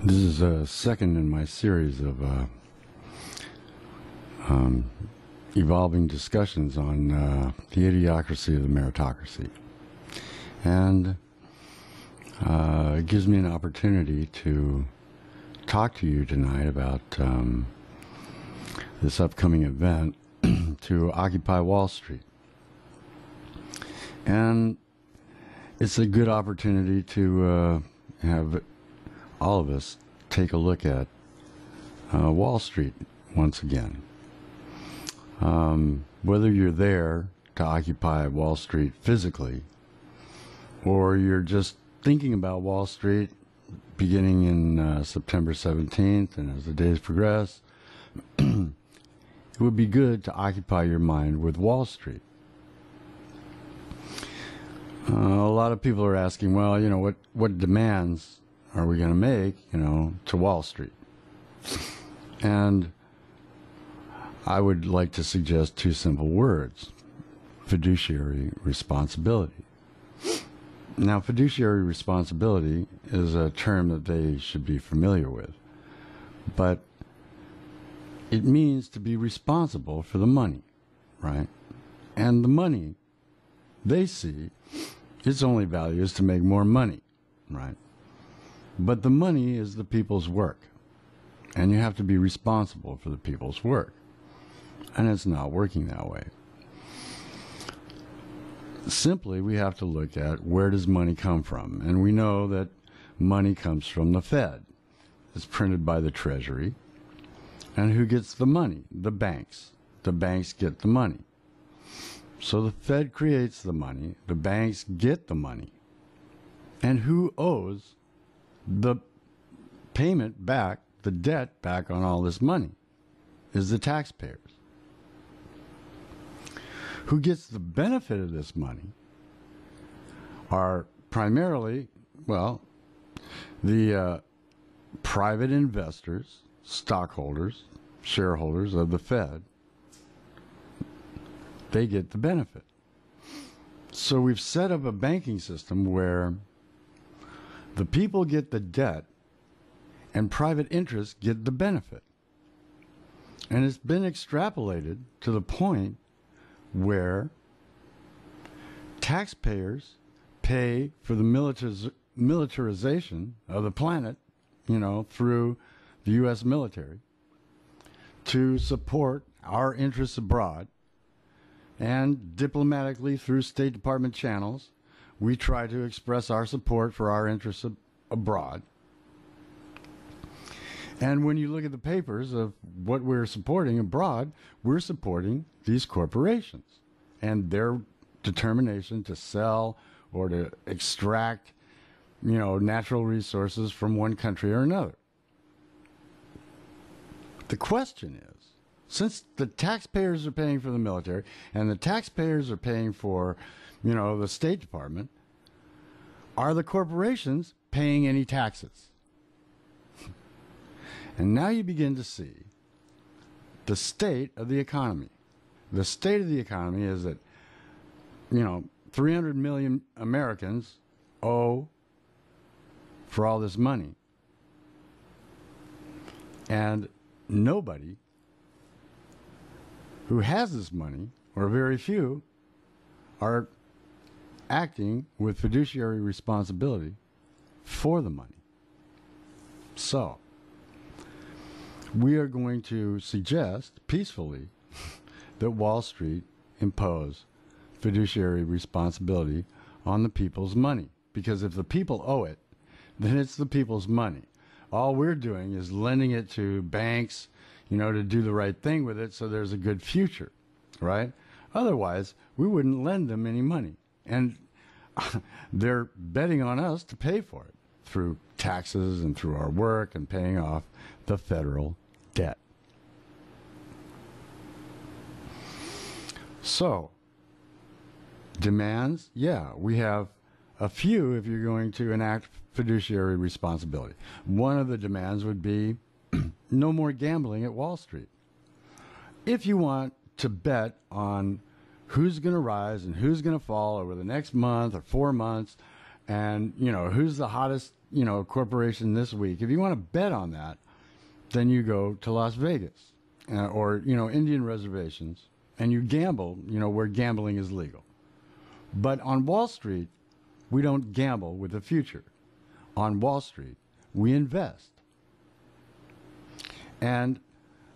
This is a second in my series of evolving discussions on the idiocracy of the meritocracy. And it gives me an opportunity to talk to you tonight about this upcoming event to Occupy Wall Street. And it's a good opportunity to have all of us take a look at Wall Street once again. Whether you're there to occupy Wall Street physically, or you're just thinking about Wall Street beginning in September 17th, and as the days progress, it would be good to occupy your mind with Wall Street. A lot of people are asking, well, you know, what demands are we going to make, you know, to Wall Street? And I would like to suggest two simple words: fiduciary responsibility. Now, fiduciary responsibility is a term that they should be familiar with, but it means to be responsible for the money, right? And the money they see, its only value is to make more money, right? But the money is the people's work, and you have to be responsible for the people's work. And it's not working that way. Simply, we have to look at where does money come from. And we know that money comes from the Fed. It's printed by the Treasury. And who gets the money? The banks. The banks get the money. So the Fed creates the money. The banks get the money. And who owes the payment back, the debt back on all this money? Is the taxpayers. Who gets the benefit of this money are primarily, well, the private investors, stockholders, shareholders of the Fed. They get the benefit. So we've set up a banking system where the people get the debt and private interests get the benefit. And it's been extrapolated to the point where taxpayers pay for the militarization of the planet, you know, through the U.S. military to support our interests abroad. And diplomatically, through State Department channels, we try to express our support for our interests abroad. And when you look at the papers of what we're supporting abroad, we're supporting these corporations and their determination to sell or to extract, you know, natural resources from one country or another. The question is, since the taxpayers are paying for the military and the taxpayers are paying for, you know, the State Department, are the corporations paying any taxes? And now you begin to see the state of the economy. The state of the economy is that, you know, 300 million Americans owe for all this money. And nobody who has this money, or very few, are acting with fiduciary responsibility for the money. So we are going to suggest peacefully that Wall Street impose fiduciary responsibility on the people's money. Because if the people owe it, then it's the people's money. All we're doing is lending it to banks, you know, to do the right thing with it so there's a good future, right? Otherwise, we wouldn't lend them any money. And they're betting on us to pay for it through taxes and through our work and paying off the federal debt. So, demands, yeah, we have a few if you're going to enact fiduciary responsibility. One of the demands would be no more gambling at Wall Street. If you want to bet on who's going to rise and who's going to fall over the next month or 4 months, And, who's the hottest, corporation this week? If you want to bet on that, then you go to Las Vegas or, Indian reservations, and you gamble, where gambling is legal. But on Wall Street, we don't gamble with the future. On Wall Street, we invest. And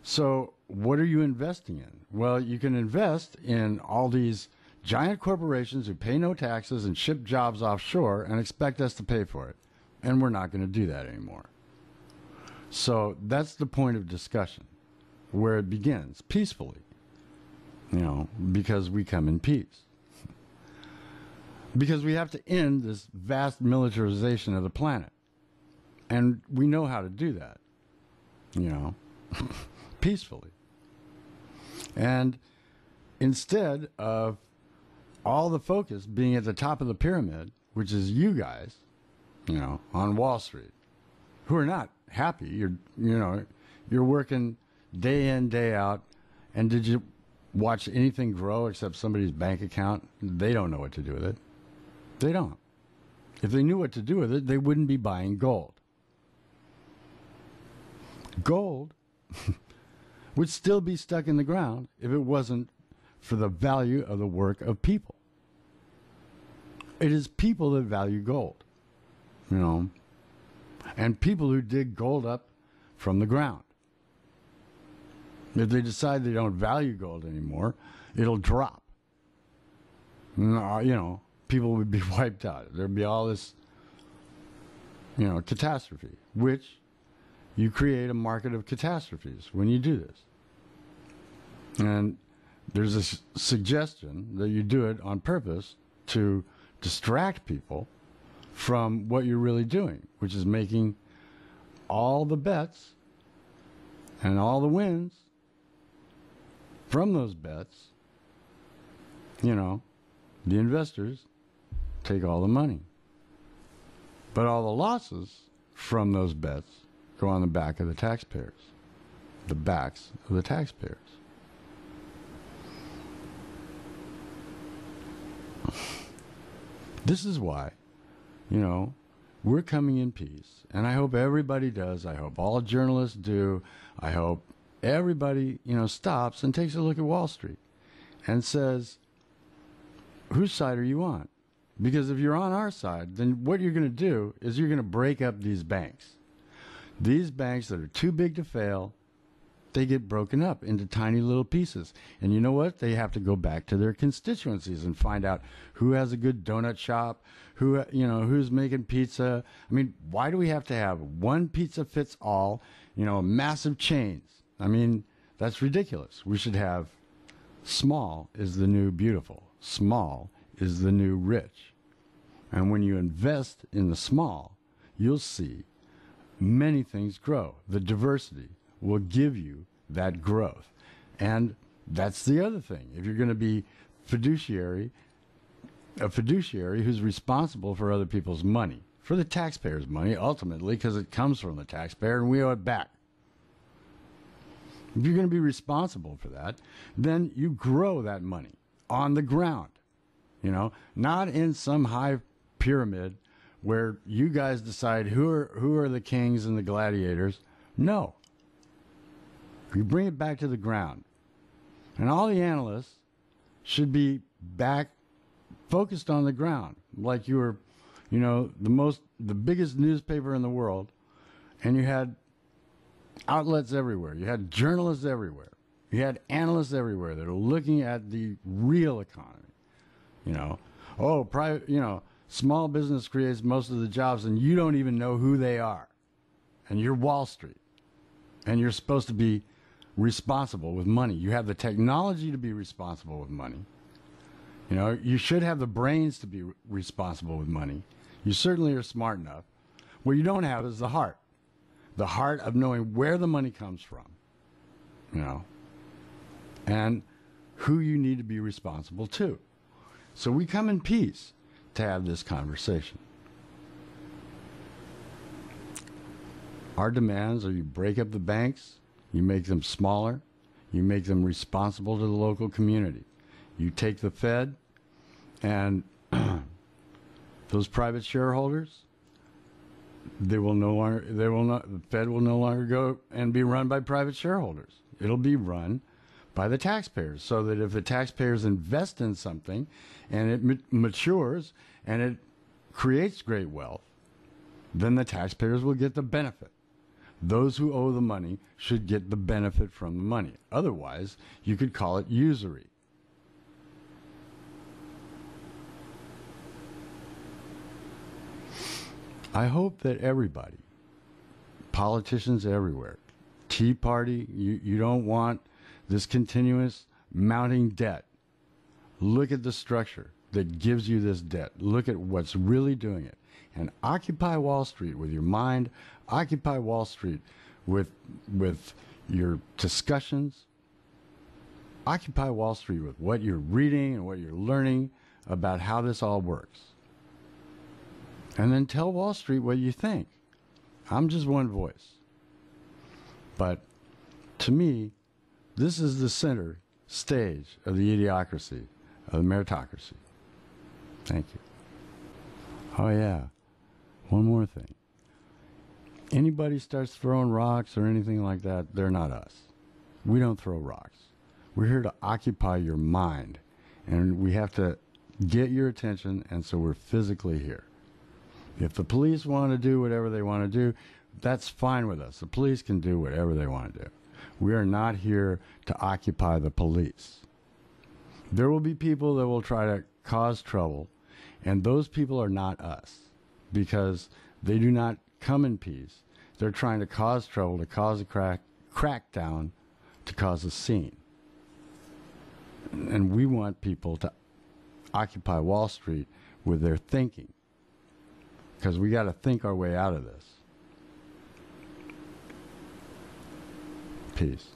so what are you investing in? Well, you can invest in all these giant corporations who pay no taxes and ship jobs offshore and expect us to pay for it. And we're not going to do that anymore. So that's the point of discussion, where it begins peacefully, because we come in peace. Because we have to end this vast militarization of the planet. And we know how to do that, peacefully. And instead of all the focus being at the top of the pyramid, which is you guys, on Wall Street, who are not happy. You're working day in, day out. And did you watch anything grow except somebody's bank account? They don't know what to do with it. They don't. If they knew what to do with it, they wouldn't be buying gold. Gold would still be stuck in the ground if it wasn't for the value of the work of people. It is people that value gold, and people who dig gold up from the ground. If they decide they don't value gold anymore, it'll drop. People would be wiped out. There'd be all this, catastrophe, which you create a market of catastrophes when you do this. And there's a suggestion that you do it on purpose to distract people from what you're really doing, which is making all the bets and all the wins from those bets, the investors take all the money. But all the losses from those bets go on the back of the taxpayers, the backs of the taxpayers. This is why, we're coming in peace. And I hope everybody does. I hope all journalists do. I hope everybody, stops and takes a look at Wall Street and says, whose side are you on? Because if you're on our side, then what you're going to do is you're going to break up these banks. These banks that are too big to fail, they get broken up into tiny little pieces. And you know what? They have to go back to their constituencies and find out who has a good donut shop, who's making pizza. I mean, why do we have to have one pizza fits all, massive chains? I mean, that's ridiculous. We should have small is the new beautiful. Small is the new rich. And when you invest in the small, you'll see many things grow. The diversity will give you that growth. And that's the other thing. If you're going to be a fiduciary who's responsible for other people's money, for the taxpayers' money, ultimately, because it comes from the taxpayer and we owe it back. If you're going to be responsible for that, then you grow that money on the ground, not in some high pyramid where you guys decide who are the kings and the gladiators. No. You bring it back to the ground. And all the analysts should be back focused on the ground, like you were, the biggest newspaper in the world, and you had outlets everywhere. You had journalists everywhere. You had analysts everywhere that are looking at the real economy. Small business creates most of the jobs, and you don't even know who they are. And you're Wall Street. And you're supposed to be responsible with money. You have the technology to be responsible with money. You should have the brains to be responsible with money. You certainly are smart enough. What you don't have is the heart of knowing where the money comes from, and who you need to be responsible to. So we come in peace to have this conversation. Our demands are you break up the banks, you make them smaller, you make them responsible to the local community. You take the Fed and Those private shareholders, the Fed will no longer go and be run by private shareholders. It'll be run by the taxpayers, so that if the taxpayers invest in something and it matures and it creates great wealth, then the taxpayers will get the benefit. Those who owe the money should get the benefit from the money. Otherwise, you could call it usury. I hope that everybody, politicians everywhere, Tea Party, you don't want this continuous mounting debt. Look at the structure that gives you this debt. Look at what's really doing it. And occupy Wall Street with your mind. Occupy Wall Street with your discussions. Occupy Wall Street with what you're reading and what you're learning about how this all works. And then tell Wall Street what you think. I'm just one voice. But to me, this is the center stage of the idiocracy, of the meritocracy. Thank you. Oh, yeah. One more thing. Anybody starts throwing rocks or anything like that, they're not us. We don't throw rocks. We're here to occupy your mind. And we have to get your attention, and so we're physically here. If the police want to do whatever they want to do, that's fine with us. The police can do whatever they want to do. We are not here to occupy the police. There will be people that will try to cause trouble, and those people are not us, because they do not come in peace. They're trying to cause trouble, to cause a crackdown, to cause a scene. And we want people to occupy Wall Street with their thinking, because we got to think our way out of this. Peace.